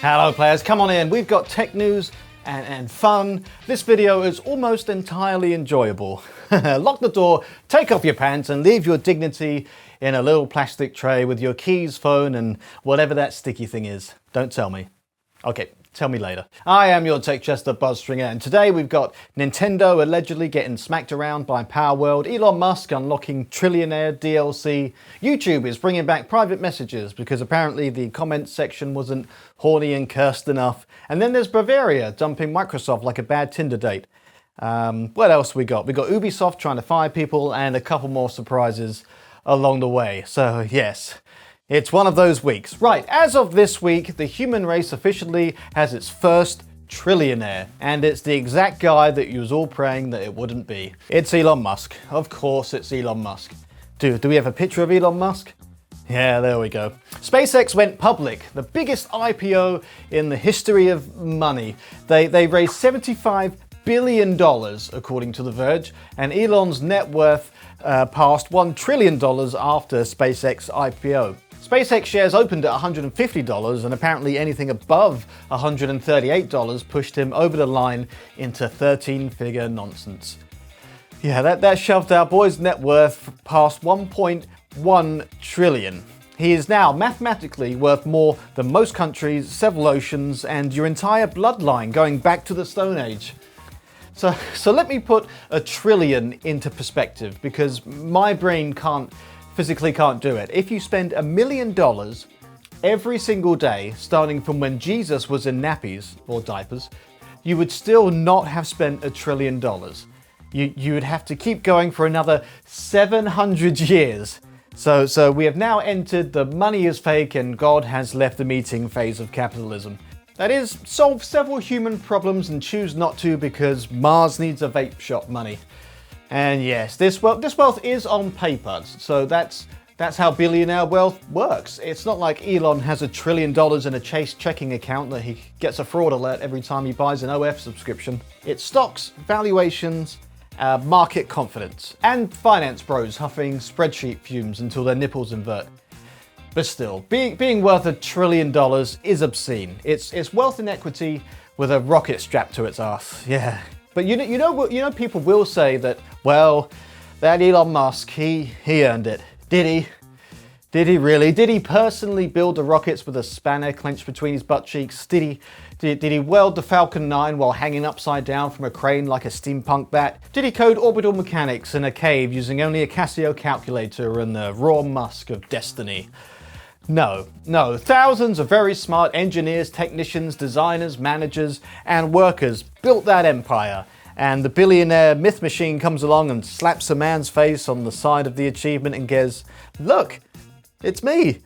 Hello players, come on in. We've got tech news and fun. This video is almost entirely enjoyable. Lock the door, take off your pants and leave your dignity in a little plastic tray with your keys, phone and whatever that sticky thing is. Don't tell me. Okay, tell me later. I am your tech Jester, Buz Stringer, and today we've got Nintendo allegedly getting smacked around by Palworld, Elon Musk unlocking trillionaire DLC, YouTube is bringing back private messages because apparently the comments section wasn't horny and cursed enough, and then there's Bavaria dumping Microsoft like a bad Tinder date. What else we got? We got Ubisoft trying to fire people and a couple more surprises along the way. So yes, it's one of those weeks. Right, as of this week, the human race officially has its first trillionaire, and it's the exact guy that you was all praying that it wouldn't be. It's Elon Musk. Of course it's Elon Musk. Do we have a picture of Elon Musk? Yeah, there we go. SpaceX went public, the biggest IPO in the history of money. They raised $75 billion, according to The Verge, and Elon's net worth passed $1 trillion after SpaceX IPO. SpaceX shares opened at $150, and apparently anything above $138 pushed him over the line into 13-figure nonsense. Yeah, that shoved our boy's net worth past 1.1 trillion. He is now mathematically worth more than most countries, several oceans, and your entire bloodline going back to the Stone Age. So let me put a trillion into perspective, because my brain physically can't do it. If you spend $1 million every single day, starting from when Jesus was in nappies or diapers, you would still not have spent $1 trillion. You would have to keep going for another 700 years. So we have now entered the money is fake and God has left the meeting phase of capitalism. That is, solve several human problems and choose not to because Mars needs a vape shop money. And yes, this wealth is on paper, so that's how billionaire wealth works. It's not like Elon has $1 trillion in a Chase checking account that he gets a fraud alert every time he buys an OF subscription. It's stocks, valuations, market confidence, and finance bros huffing spreadsheet fumes until their nipples invert. But still, being worth $1 trillion is obscene. It's wealth in equity with a rocket strapped to its ass. Yeah. But you know people will say that, well, that Elon Musk, he earned it. Did he? Did he really? Did he personally build the rockets with a spanner clenched between his butt cheeks? Did he weld the Falcon 9 while hanging upside down from a crane like a steampunk bat? Did he code orbital mechanics in a cave using only a Casio calculator and the raw musk of destiny? No. Thousands of very smart engineers, technicians, designers, managers, and workers built that empire. And the billionaire myth machine comes along and slaps a man's face on the side of the achievement and goes, "Look, it's me.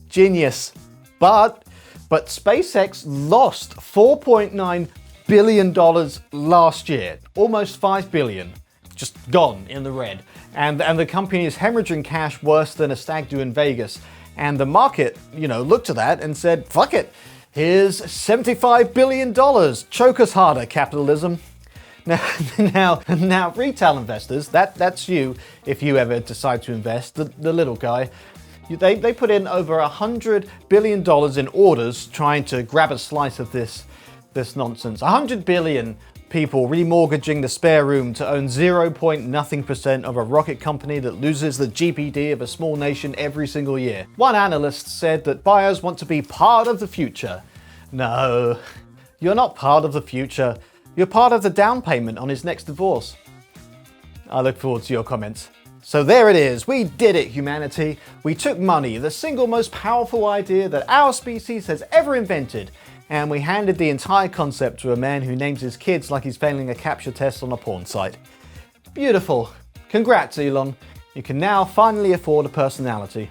Genius." But SpaceX lost $4.9 billion last year. Almost $5 billion. Just gone in the red. And the company is hemorrhaging cash worse than a stag do in Vegas. And the market, looked at that and said, fuck it, here's $75 billion. Choke us harder, capitalism. Now retail investors, that's you, if you ever decide to invest, the little guy, they put in over $100 billion in orders trying to grab a slice of this nonsense. 100 billion people remortgaging the spare room to own 0.0% of a rocket company that loses the GDP of a small nation every single year. One analyst said that buyers want to be part of the future. No, you're not part of the future. You're part of the down payment on his next divorce. I look forward to your comments. So there it is. We did it, humanity. We took money, the single most powerful idea that our species has ever invented, and we handed the entire concept to a man who names his kids like he's failing a capture test on a porn site. Beautiful. Congrats, Elon. You can now finally afford a personality.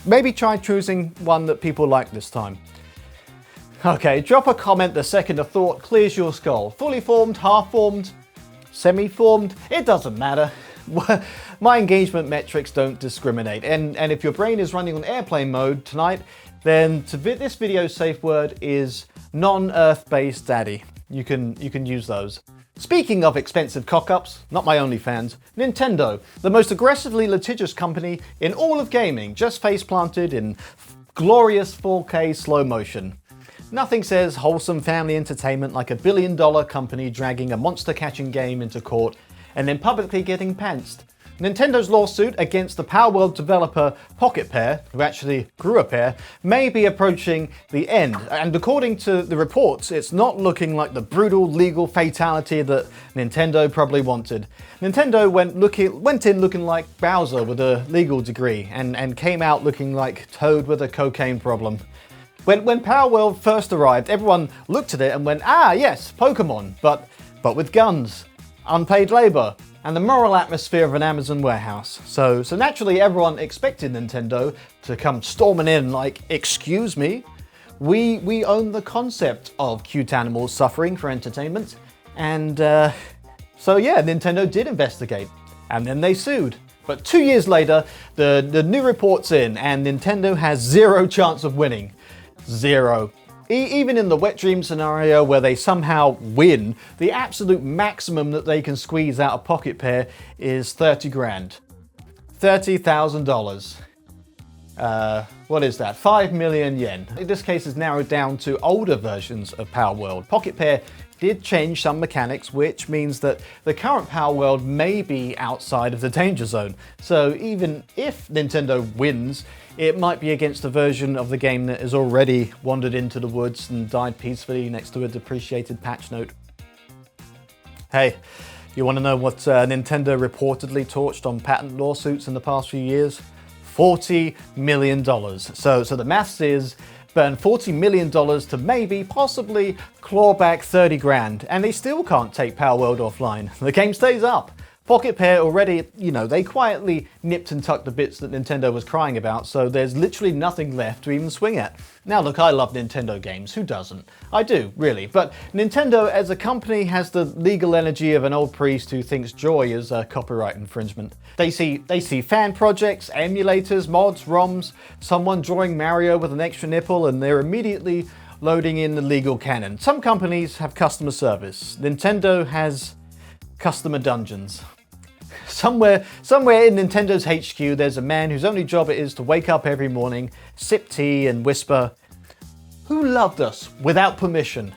Maybe try choosing one that people like this time. Okay, drop a comment the second a thought clears your skull. Fully formed, half-formed, semi-formed, it doesn't matter. My engagement metrics don't discriminate, and if your brain is running on airplane mode tonight, then this video's safe word is non-Earth-based daddy. You can use those. Speaking of expensive cock-ups, not my OnlyFans, Nintendo, the most aggressively litigious company in all of gaming, just face-planted in glorious 4K slow motion. Nothing says wholesome family entertainment like a billion-dollar company dragging a monster-catching game into court and then publicly getting pantsed. Nintendo's lawsuit against the Palworld developer Pocket Pair, who actually grew a pair, may be approaching the end. And according to the reports, it's not looking like the brutal legal fatality that Nintendo probably wanted. Nintendo went in looking like Bowser with a legal degree and came out looking like Toad with a cocaine problem. When Palworld first arrived, everyone looked at it and went, ah yes, Pokemon, but with guns, unpaid labor, and the moral atmosphere of an Amazon warehouse. So naturally everyone expected Nintendo to come storming in like, excuse me, we own the concept of cute animals suffering for entertainment. And so yeah, Nintendo did investigate, and then they sued. But 2 years later, the new report's in, and Nintendo has zero chance of winning. Zero. Even in the wet dream scenario where they somehow win, the absolute maximum that they can squeeze out of Pocket Pair is 30 grand. $30,000. What is that? 5 million yen. In this case, is narrowed down to older versions of Palworld. Pocket Pair did change some mechanics, which means that the current Palworld may be outside of the danger zone. So even if Nintendo wins, it might be against a version of the game that has already wandered into the woods and died peacefully next to a depreciated patch note. Hey, you want to know what Nintendo reportedly torched on patent lawsuits in the past few years? $40 million. So the maths is burn $40 million to maybe, possibly, claw back 30 grand, and they still can't take Palworld offline. The game stays up. Pocket Pair already, they quietly nipped and tucked the bits that Nintendo was crying about, so there's literally nothing left to even swing at. Now look, I love Nintendo games, who doesn't? I do, really, but Nintendo as a company has the legal energy of an old priest who thinks joy is a copyright infringement. They see fan projects, emulators, mods, ROMs, someone drawing Mario with an extra nipple, and they're immediately loading in the legal canon. Some companies have customer service. Nintendo has customer dungeons. Somewhere in Nintendo's HQ, there's a man whose only job it is to wake up every morning, sip tea and whisper, "Who loved us without permission?"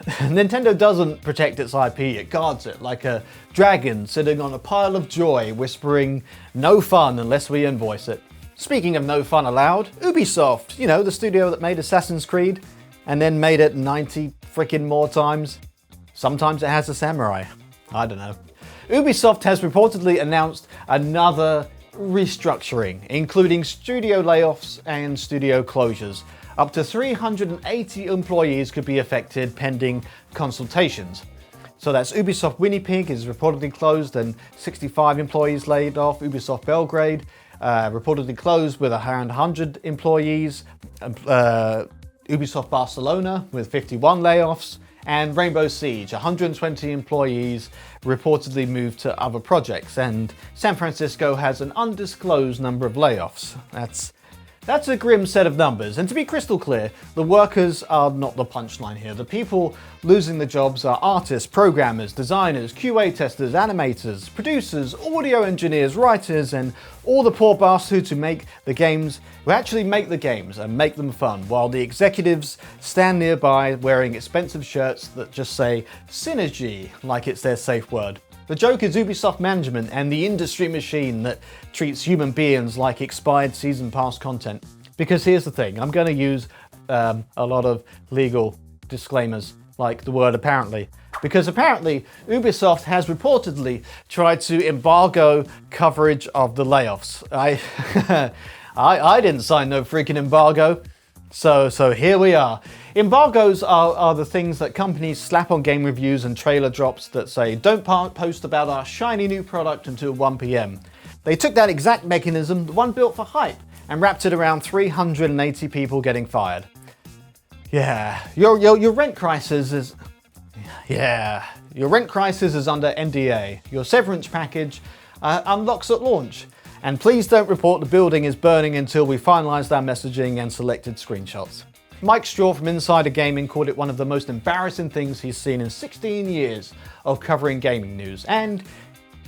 Nintendo doesn't protect its IP, it guards it like a dragon sitting on a pile of joy whispering, "No fun unless we invoice it." Speaking of no fun allowed, Ubisoft, the studio that made Assassin's Creed and then made it 90 frickin' more times. Sometimes it has a samurai. I don't know. Ubisoft has reportedly announced another restructuring, including studio layoffs and studio closures. Up to 380 employees could be affected pending consultations. So that's Ubisoft Winnipeg is reportedly closed and 65 employees laid off. Ubisoft Belgrade reportedly closed with around 100 employees. Ubisoft Barcelona with 51 layoffs. And Rainbow Siege, 120 employees reportedly moved to other projects, and San Francisco has an undisclosed number of layoffs. That's a grim set of numbers, and to be crystal clear, the workers are not the punchline here. The people losing the jobs are artists, programmers, designers, QA testers, animators, producers, audio engineers, writers, and all the poor bastards who actually make the games and make them fun, while the executives stand nearby wearing expensive shirts that just say synergy like it's their safe word. The joke is Ubisoft management and the industry machine that treats human beings like expired season pass content. Because here's the thing, I'm going to use a lot of legal disclaimers, like the word apparently. Because apparently Ubisoft has reportedly tried to embargo coverage of the layoffs. I didn't sign no freaking embargo. So here we are. Embargoes are the things that companies slap on game reviews and trailer drops that say, "Don't post about our shiny new product until 1 PM. They took that exact mechanism, the one built for hype, and wrapped it around 380 people getting fired. Yeah, your rent crisis is... Yeah, your rent crisis is under NDA. Your severance package unlocks at launch. And please don't report the building is burning until we finalised our messaging and selected screenshots." Mike Straw from Insider Gaming called it one of the most embarrassing things he's seen in 16 years of covering gaming news. And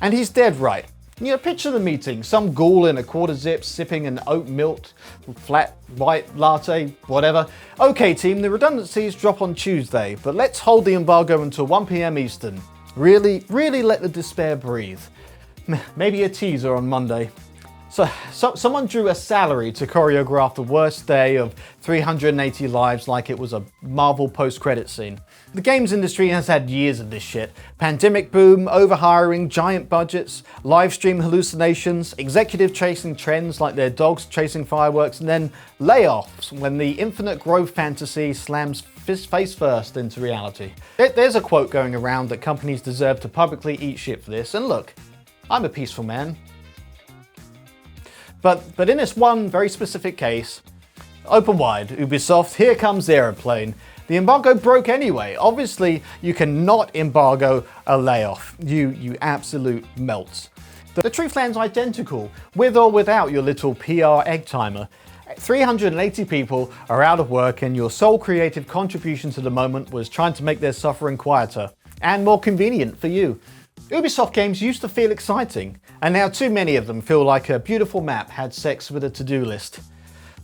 he's dead right. Picture the meeting. Some ghoul in a quarter zip sipping an oat milk, flat white latte, whatever. Okay team, the redundancies drop on Tuesday, but let's hold the embargo until 1 PM Eastern. Really let the despair breathe. Maybe a teaser on Monday. So someone drew a salary to choreograph the worst day of 380 lives like it was a Marvel post-credit scene. The games industry has had years of this shit. Pandemic boom, overhiring, giant budgets, live stream hallucinations, executive chasing trends like their dogs chasing fireworks, and then layoffs when the infinite growth fantasy slams face first into reality. There's a quote going around that companies deserve to publicly eat shit for this, and look, I'm a peaceful man. But in this one very specific case, open wide, Ubisoft, here comes the aeroplane. The embargo broke anyway. Obviously, you cannot embargo a layoff. You absolute melts. The truth lands identical, with or without your little PR egg timer. 380 people are out of work and your sole creative contribution to the moment was trying to make their suffering quieter and more convenient for you. Ubisoft games used to feel exciting, and now too many of them feel like a beautiful map had sex with a to-do list.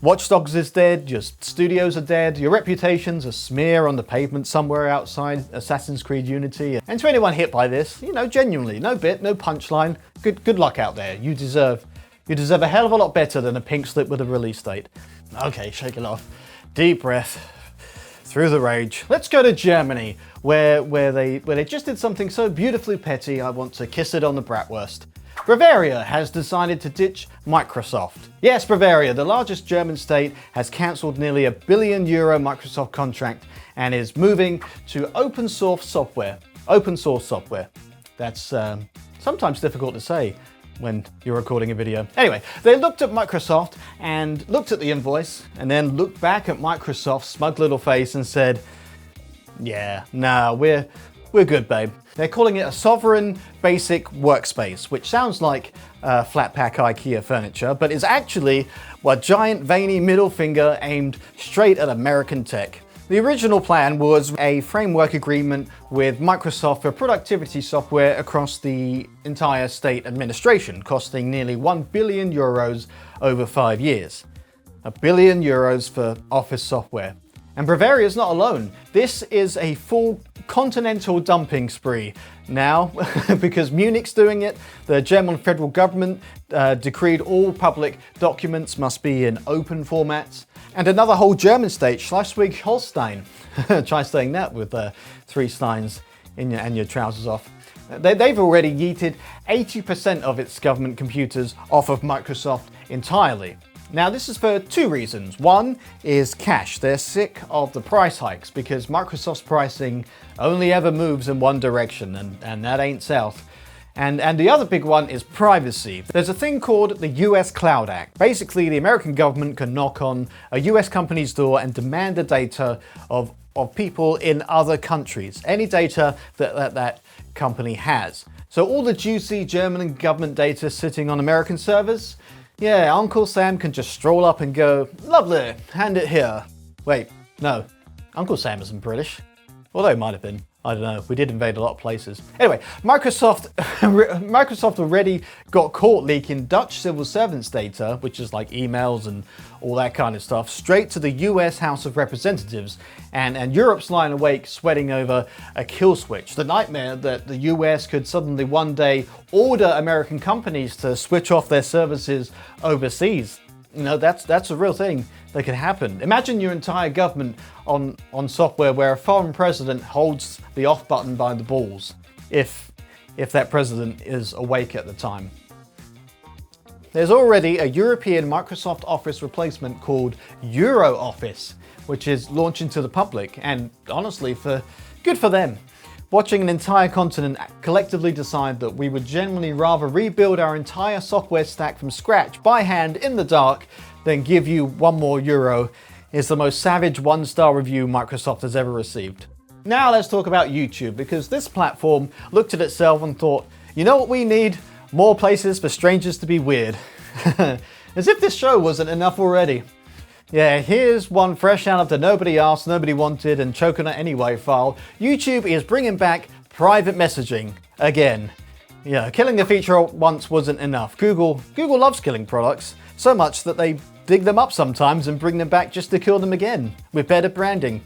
Watch Dogs is dead, your studios are dead, your reputation's a smear on the pavement somewhere outside Assassin's Creed Unity. And to anyone hit by this, genuinely, no bit, no punchline, good luck out there. You deserve a hell of a lot better than a pink slip with a release date. Okay, shake it off. Deep breath. Through the rage. Let's go to Germany, where they just did something so beautifully petty I want to kiss it on the bratwurst. Bavaria has decided to ditch Microsoft. Yes, Bavaria, the largest German state, has cancelled nearly €1 billion Microsoft contract and is moving to open source software. Open source software. That's sometimes difficult to say when you're recording a video. Anyway, they looked at Microsoft and looked at the invoice and then looked back at Microsoft's smug little face and said, yeah, nah, we're good, babe. They're calling it a sovereign basic workspace, which sounds like flat pack IKEA furniture, but is actually a giant veiny middle finger aimed straight at American tech. The original plan was a framework agreement with Microsoft for productivity software across the entire state administration, costing nearly €1 billion over 5 years. €1 billion for office software. And Bavaria is not alone. This is a full continental dumping spree now, because Munich's doing it. The German federal government decreed all public documents must be in open formats. And another whole German state, Schleswig-Holstein. Try saying that with 3 steins and your trousers off. They've already yeeted 80% of its government computers off of Microsoft entirely. Now this is for 2 reasons. One is cash. They're sick of the price hikes because Microsoft's pricing only ever moves in one direction, and that ain't south. And the other big one is privacy. There's a thing called the US Cloud Act. Basically, the American government can knock on a US company's door and demand the data of people in other countries. Any data that company has. So all the juicy German government data sitting on American servers, yeah, Uncle Sam can just stroll up and go, lovely, hand it here. Wait, no, Uncle Sam isn't British. Although it might have been. I don't know, we did invade a lot of places. Anyway, Microsoft already got caught leaking Dutch civil servants data, which is like emails and all that kind of stuff, straight to the US House of Representatives, and Europe's lying awake sweating over a kill switch. The nightmare that the US could suddenly one day order American companies to switch off their services overseas. That's a real thing that can happen. Imagine your entire government on software where a foreign president holds the off button by the balls, if that president is awake at the time. There's already a European Microsoft Office replacement called EuroOffice, which is launching to the public, and honestly, good for them. Watching an entire continent collectively decide that we would generally rather rebuild our entire software stack from scratch by hand in the dark than give you €1 more is the most savage 1-star review Microsoft has ever received. Now let's talk about YouTube, because this platform looked at itself and thought, you know what we need? More places for strangers to be weird. As if this show wasn't enough already. Yeah, here's one fresh out of the nobody asked, nobody wanted, and choking it anyway file. YouTube is bringing back private messaging again. Yeah, killing the feature once wasn't enough. Google loves killing products, so much that they dig them up sometimes and bring them back just to kill them again, with better branding.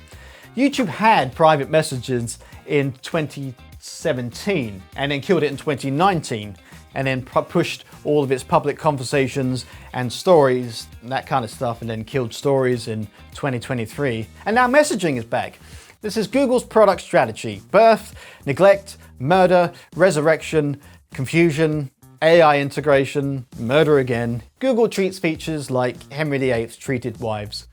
YouTube had private messages in 2017, and then killed it in 2019, and then pushed all of its public conversations and stories, and that kind of stuff, and then killed stories in 2023. And now messaging is back. This is Google's product strategy: birth, neglect, murder, resurrection, confusion, AI integration, murder again. Google treats features like Henry VIII treated wives.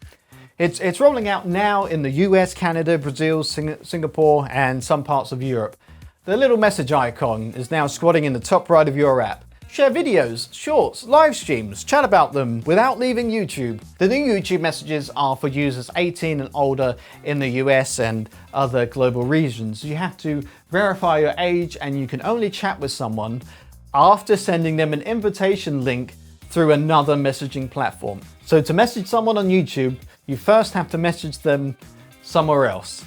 It's rolling out now in the US, Canada, Brazil, Singapore, and some parts of Europe. The little message icon is now squatting in the top right of your app. Share videos, shorts, live streams, chat about them without leaving YouTube. The new YouTube messages are for users 18 and older in the US and other global regions. You have to verify your age, and you can only chat with someone after sending them an invitation link through another messaging platform. So to message someone on YouTube, you first have to message them somewhere else.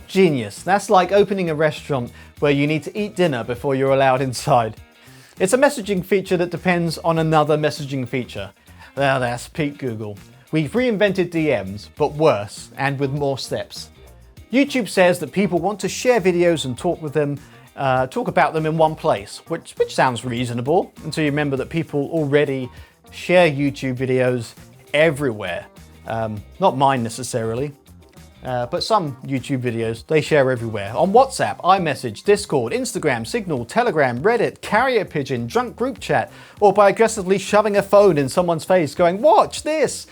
Genius. That's like opening a restaurant where you need to eat dinner before you're allowed inside. It's a messaging feature that depends on another messaging feature. Now that's peak Google. We've reinvented DMs, but worse and with more steps. YouTube says that people want to share videos and talk about them in one place, which sounds reasonable until you remember that people already share YouTube videos everywhere. Not mine necessarily, but some YouTube videos they share everywhere. On WhatsApp, iMessage, Discord, Instagram, Signal, Telegram, Reddit, Carrier Pigeon, drunk group chat, or by aggressively shoving a phone in someone's face going, "Watch this!"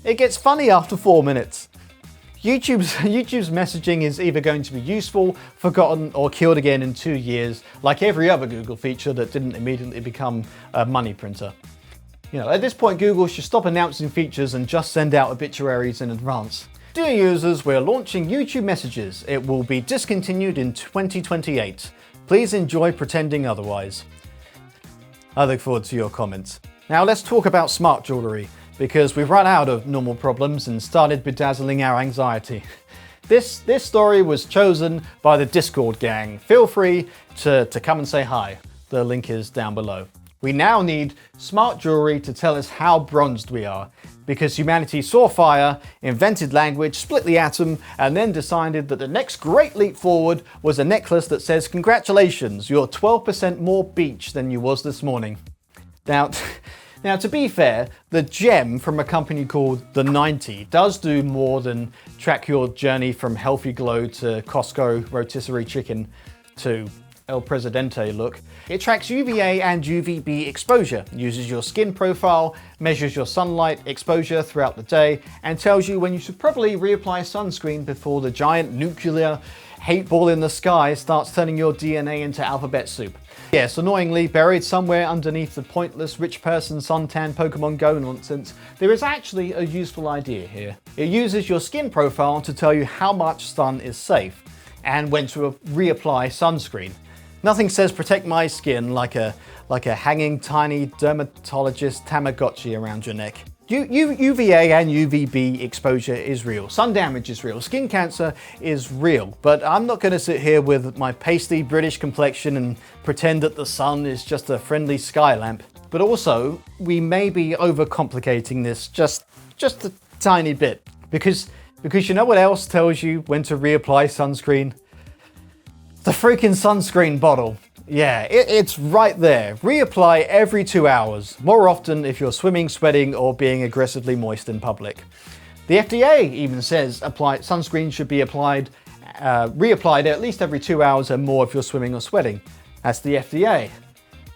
It gets funny after 4 minutes. YouTube's messaging is either going to be useful, forgotten, or killed again in 2 years, like every other Google feature that didn't immediately become a money printer. At this point, Google should stop announcing features and just send out obituaries in advance. Dear users, we're launching YouTube Messages. It will be discontinued in 2028. Please enjoy pretending otherwise. I look forward to your comments. Now let's talk about smart jewelry, because we've run out of normal problems and started bedazzling our anxiety. This story was chosen by the Discord gang. Feel free to come and say hi. The link is down below. We now need smart jewelry to tell us how bronzed we are, because humanity saw fire, invented language, split the atom, and then decided that the next great leap forward was a necklace that says, "Congratulations, you're 12% more beach than you was this morning." Now, to be fair, the gem from a company called The 90 does do more than track your journey from healthy glow to Costco rotisserie chicken to El Presidente look. It tracks UVA and UVB exposure, uses your skin profile, measures your sunlight exposure throughout the day, and tells you when you should probably reapply sunscreen before the giant nuclear hate ball in the sky starts turning your DNA into alphabet soup. Yes, annoyingly, buried somewhere underneath the pointless rich person suntan Pokemon Go nonsense, there is actually a useful idea here. It uses your skin profile to tell you how much sun is safe and when to reapply sunscreen. Nothing says protect my skin like a hanging tiny dermatologist Tamagotchi around your neck. UVA and UVB exposure is real. Sun damage is real. Skin cancer is real. But I'm not going to sit here with my pasty British complexion and pretend that the sun is just a friendly sky lamp. But also, we may be overcomplicating this just a tiny bit. Because you know what else tells you when to reapply sunscreen? The freaking sunscreen bottle. Yeah, it's right there. Reapply every 2 hours, more often if you're swimming, sweating, or being aggressively moist in public. The FDA even says sunscreen should be reapplied at least every 2 hours and more if you're swimming or sweating. That's the FDA.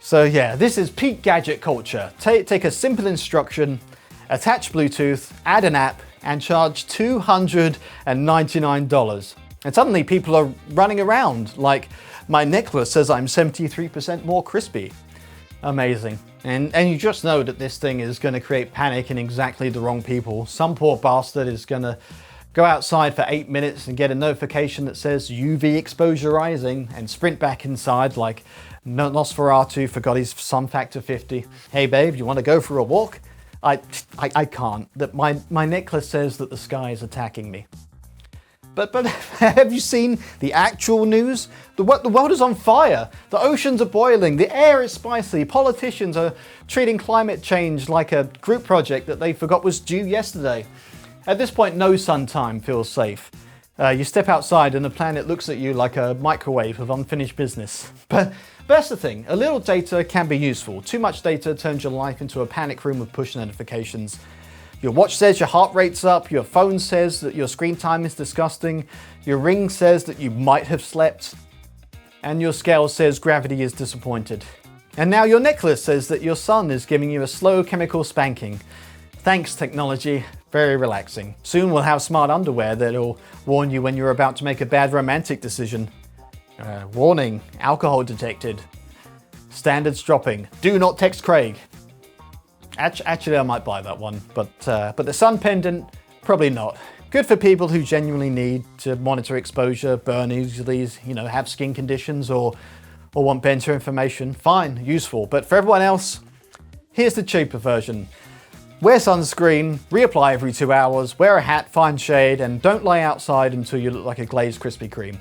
So yeah, this is peak gadget culture. Take a simple instruction, attach Bluetooth, add an app, and charge $299. And suddenly people are running around like, my necklace says I'm 73% more crispy. Amazing. And you just know that this thing is going to create panic in exactly the wrong people. Some poor bastard is going to go outside for 8 minutes and get a notification that says UV exposure rising and sprint back inside like Nosferatu forgot his sun factor 50. Hey babe, you want to go for a walk? I can't. My necklace says that the sky is attacking me. But have you seen the actual news? The world is on fire. The oceans are boiling. The air is spicy. Politicians are treating climate change like a group project that they forgot was due yesterday. At this point, no sun time feels safe. You step outside and the planet looks at you like a microwave of unfinished business. But that's the thing. A little data can be useful. Too much data turns your life into a panic room of push notifications. Your watch says your heart rate's up, your phone says that your screen time is disgusting, your ring says that you might have slept, and your scale says gravity is disappointed. And now your necklace says that your sun is giving you a slow chemical spanking. Thanks, technology. Very relaxing. Soon we'll have smart underwear that'll warn you when you're about to make a bad romantic decision. Warning, alcohol detected. Standards dropping. Do not text Craig. Actually, I might buy that one, but the sun pendant, probably not. Good for people who genuinely need to monitor exposure, burn easily, have skin conditions, or want better information. Fine, useful. But for everyone else, here's the cheaper version. Wear sunscreen, reapply every 2 hours, wear a hat, find shade, and don't lie outside until you look like a glazed Krispy Kreme.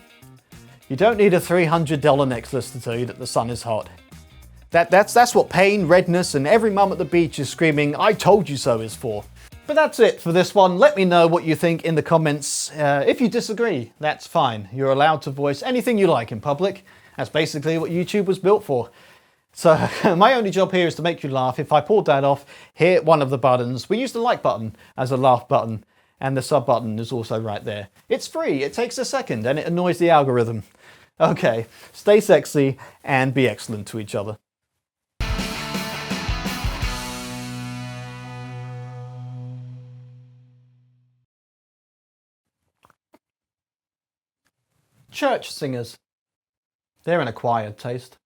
You don't need a $300 necklace to tell you that the sun is hot. That's what pain, redness, and every mum at the beach is screaming, "I told you so" is for. But that's it for this one. Let me know what you think in the comments. If you disagree, that's fine. You're allowed to voice anything you like in public. That's basically what YouTube was built for. So my only job here is to make you laugh. If I pulled that off, hit one of the buttons. We use the like button as a laugh button, and the sub button is also right there. It's free, it takes a second, and it annoys the algorithm. Okay, stay sexy and be excellent to each other. Church singers. They're an acquired taste.